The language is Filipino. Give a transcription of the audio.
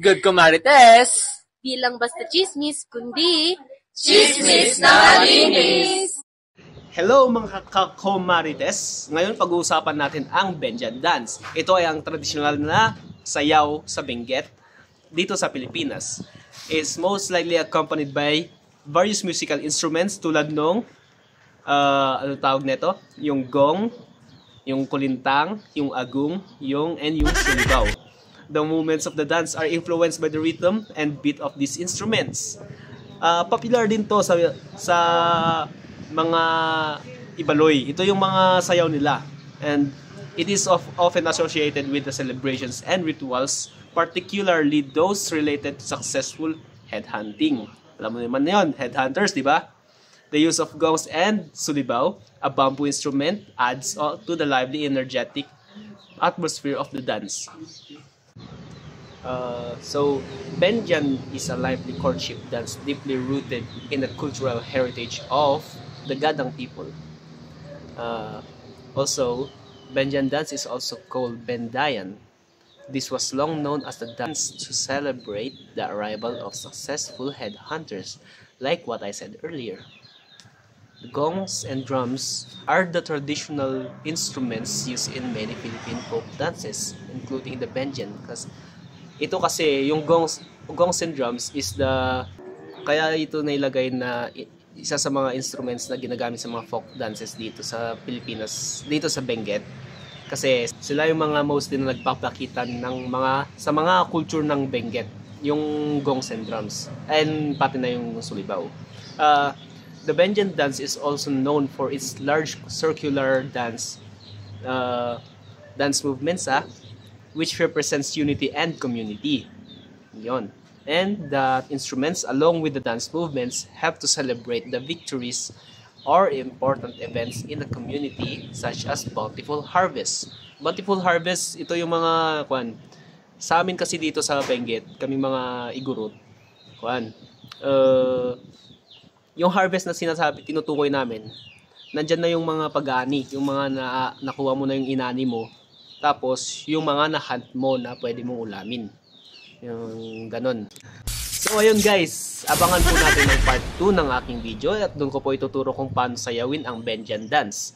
Good ko, Marites! Di lang basta chismis, kundi Chismis na malinis! Hello mga kakomarites! Ngayon pag-uusapan natin ang Benjan Dance. Ito ay ang tradisyonal na sayaw sa Benguet dito sa Pilipinas. It's most likely accompanied by various musical instruments tulad nung ano tawag nito? Yung gong, yung kulintang, yung agong, yung sulibaw. The movements of the dance are influenced by the rhythm and beat of these instruments. Popular din to sa mga Ibaloy. Ito yung mga sayaw nila. And it is often associated with the celebrations and rituals, particularly those related to successful headhunting. Alam mo naman yun, headhunters, di ba? The use of gongs and sulibaw, a bamboo instrument, adds to the lively, energetic atmosphere of the dance. So, Benjan is a lively courtship dance deeply rooted in the cultural heritage of the Gadang people. Also, Benjan dance is also called Bendayan. This was long known as the dance to celebrate the arrival of successful headhunters, like what I said earlier. The gongs and drums are the traditional instruments used in many Philippine folk dances, including the Benjan. Ito kasi, yung gongs and drums is kaya ito nailagay na isa sa mga instruments na ginagamit sa mga folk dances dito sa Pilipinas, dito sa Benguet. Kasi sila yung mga mostly na nagpapakita sa mga culture ng Benguet, yung gongs and drums, and pati na yung sulibaw. The Benjan dance is also known for its large circular dance movements, which represents unity and community. Yon. And the instruments, along with the dance movements, have to celebrate the victories or important events in the community, such as Bountiful Harvest. Bountiful Harvest, ito yung mga sa amin kasi dito sa Benguet, kami mga Igorot, yung harvest na sinasabi, tinutukoy namin, nandyan na yung mga pag-ani, yung mga nakuha mo na yung inani mo, tapos yung mga na-hunt mo na pwede mong ulamin. Yung ganon. So ayun guys, abangan po natin ang part 2 ng aking video at doon ko po ituturo kung paano sayawin ang Benjan dance.